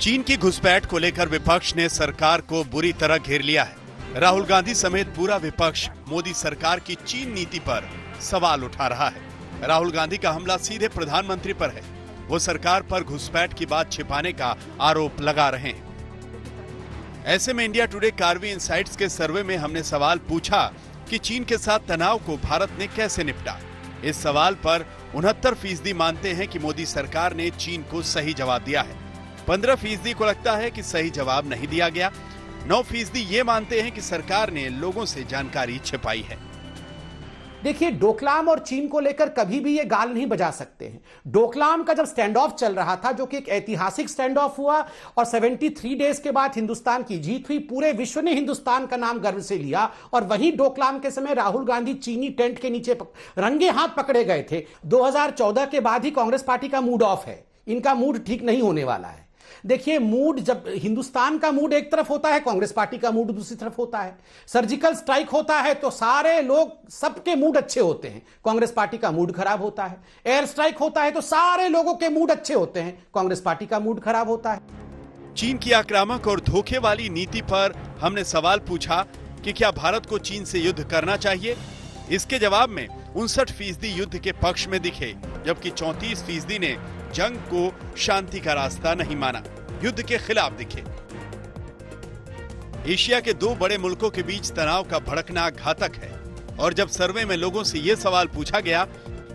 चीन की घुसपैठ को लेकर विपक्ष ने सरकार को बुरी तरह घेर लिया है। राहुल गांधी समेत पूरा विपक्ष मोदी सरकार की चीन नीति पर सवाल उठा रहा है। राहुल गांधी का हमला सीधे प्रधानमंत्री पर है। वो सरकार पर घुसपैठ की बात छिपाने का आरोप लगा रहे हैं। ऐसे में इंडिया टुडे कार्वी इनसाइट्स के सर्वे में हमने सवाल पूछा कि चीन के साथ तनाव को भारत ने कैसे निपटा। इस सवाल पर 69% मानते हैं कि मोदी सरकार ने चीन को सही जवाब दिया है। 15% को लगता है कि सही जवाब नहीं दिया गया। 9% ये मानते हैं कि सरकार ने लोगों से जानकारी छिपाई है। देखिए, डोकलाम और चीन को लेकर कभी भी ये गाल नहीं बजा सकते हैं। डोकलाम का जब स्टैंड ऑफ चल रहा था, जो कि एक ऐतिहासिक स्टैंड ऑफ हुआ और 73 डेज के बाद हिंदुस्तान की जीत हुई, पूरे विश्व ने हिंदुस्तान का नाम गर्व से लिया। और वहीं डोकलाम के समय राहुल गांधी चीनी टेंट के नीचे रंगे हाथ पकड़े गए थे। 2014 के बाद ही कांग्रेस पार्टी का मूड ऑफ है। इनका मूड ठीक नहीं होने वाला है। देखिए, मूड जब हिंदुस्तान का मूड एक तरफ होता है, कांग्रेस पार्टी का मूड दूसरी तरफ होता है। सर्जिकल स्ट्राइक होता है तो सारे लोग, सबके मूड अच्छे होते हैं, कांग्रेस पार्टी का मूड खराब होता है। एयर स्ट्राइक होता है तो सारे लोगों के मूड अच्छे होते हैं, कांग्रेस पार्टी का मूड खराब होता है। चीन की आक्रामक और धोखे वाली नीति पर हमने सवाल पूछा कि क्या भारत को चीन से युद्ध करना चाहिए। इसके जवाब में 59% युद्ध के पक्ष में दिखे, जबकि 34% ने जंग को शांति का रास्ता नहीं माना, युद्ध के खिलाफ दिखे। एशिया के दो बड़े मुल्कों के बीच तनाव का भड़कना घातक है। और जब सर्वे में लोगों से यह सवाल पूछा गया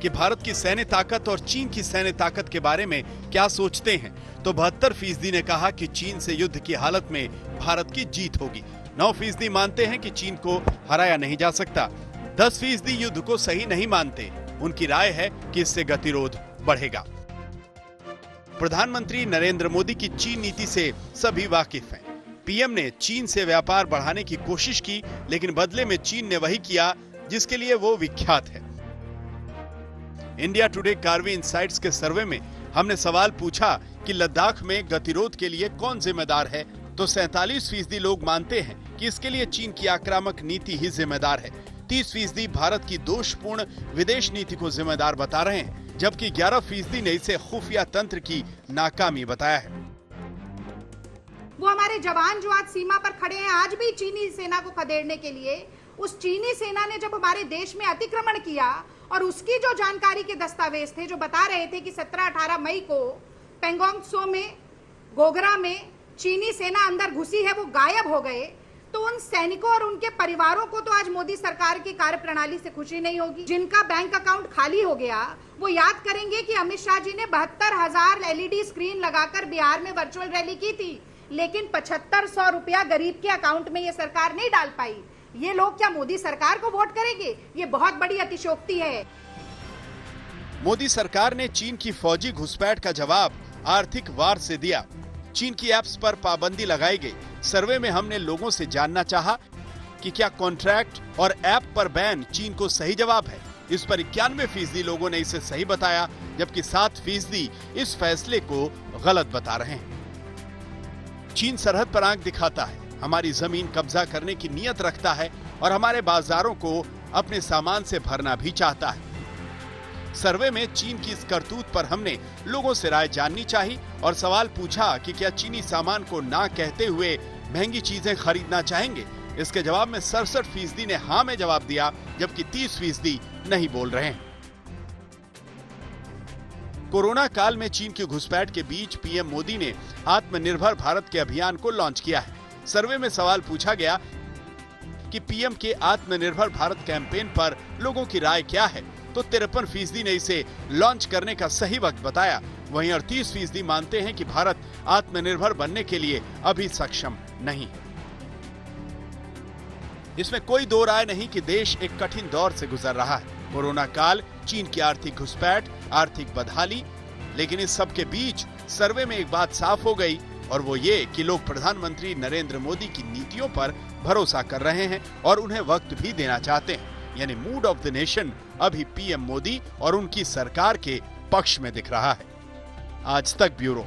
कि भारत की सैन्य ताकत और चीन की सैन्य ताकत के बारे में क्या सोचते हैं, तो 72% ने कहा कि चीन से युद्ध की हालत में भारत की जीत होगी। 9% मानते हैं कि चीन को हराया नहीं जा सकता। 10% युद्ध को सही नहीं मानते। उनकी राय है कि इससे गतिरोध बढ़ेगा। प्रधानमंत्री नरेंद्र मोदी की चीन नीति से सभी वाकिफ हैं। पीएम ने चीन से व्यापार बढ़ाने की कोशिश की, लेकिन बदले में चीन ने वही किया जिसके लिए वो विख्यात है। इंडिया टुडे कार्वी इनसाइट्स के सर्वे में हमने सवाल पूछा कि लद्दाख में गतिरोध के लिए कौन जिम्मेदार है, तो 47% लोग मानते हैं कि इसके लिए चीन की आक्रामक नीति ही जिम्मेदार है। 30% भारत की दोषपूर्ण विदेश नीति को जिम्मेदार बता रहे हैं, जबकि 11% ने इसे खुफिया तंत्र की नाकामी बताया है। वो हमारे जवान जो आज सीमा पर खड़े हैं, आज भी चीनी सेना को खदेड़ने के लिए, उस चीनी सेना ने जब हमारे देश में अतिक्रमण किया और उसकी जो जानकारी के दस्तावेज थे जो बता रहे थे कि 17-18 मई को पेंगोंग त्सो में, गोगरा में चीनी सेना अंदर घुसी है, वो गायब हो गए, तो उन सैनिकों और उनके परिवारों को तो आज मोदी सरकार की कार्यप्रणाली से खुशी नहीं होगी। जिनका बैंक अकाउंट खाली हो गया, वो याद करेंगे कि अमित शाह जी ने 72,000 LED स्क्रीन लगाकर बिहार में वर्चुअल रैली की थी, लेकिन 7500 रुपया गरीब के अकाउंट में ये सरकार नहीं डाल पाई। ये लोग क्या मोदी सरकार को वोट करेंगे? ये बहुत बड़ी अतिशयोक्ति है। मोदी सरकार ने चीन की फौजी घुसपैठ का जवाब आर्थिक वार से दिया। चीन की एप्स पर पाबंदी लगाई गई। सर्वे में हमने लोगों से जानना चाहा कि क्या कॉन्ट्रैक्ट और ऐप पर बैन चीन को सही जवाब है। इस पर 91% लोगों ने इसे सही बताया, जबकि 7% इस फैसले को गलत बता रहे हैं। चीन सरहद पर आंख दिखाता है, हमारी जमीन कब्जा करने की नीयत रखता है और हमारे बाजारों को अपने सामान से भरना भी चाहता है। सर्वे में चीन की इस करतूत पर हमने लोगों से राय जाननी चाहिए और सवाल पूछा कि क्या चीनी सामान को ना कहते हुए महंगी चीजें खरीदना चाहेंगे। इसके जवाब में 67% ने हाँ में जवाब दिया, जबकि 30% नहीं बोल रहे हैं। कोरोना काल में चीन की घुसपैठ के बीच पीएम मोदी ने आत्मनिर्भर भारत के अभियान को लॉन्च किया है। सर्वे में सवाल पूछा गया कि पीएम के आत्मनिर्भर भारत कैंपेन पर लोगों की राय क्या है, तो 53% ने इसे लॉन्च करने का सही वक्त बताया। वहीं 38% मानते हैं कि भारत आत्मनिर्भर बनने के लिए अभी सक्षम नहीं है। इसमें कोई दो राय नहीं कि देश एक कठिन दौर से गुजर रहा है। कोरोना काल, चीन की आर्थिक घुसपैठ, आर्थिक बदहाली, लेकिन इस सब के बीच सर्वे में एक बात साफ हो गई, और वो ये कि लोग प्रधानमंत्री नरेंद्र मोदी की नीतियों पर भरोसा कर रहे हैं और उन्हें वक्त भी देना चाहते हैं। यानी मूड ऑफ द नेशन अभी पीएम मोदी और उनकी सरकार के पक्ष में दिख रहा है। आज तक ब्यूरो।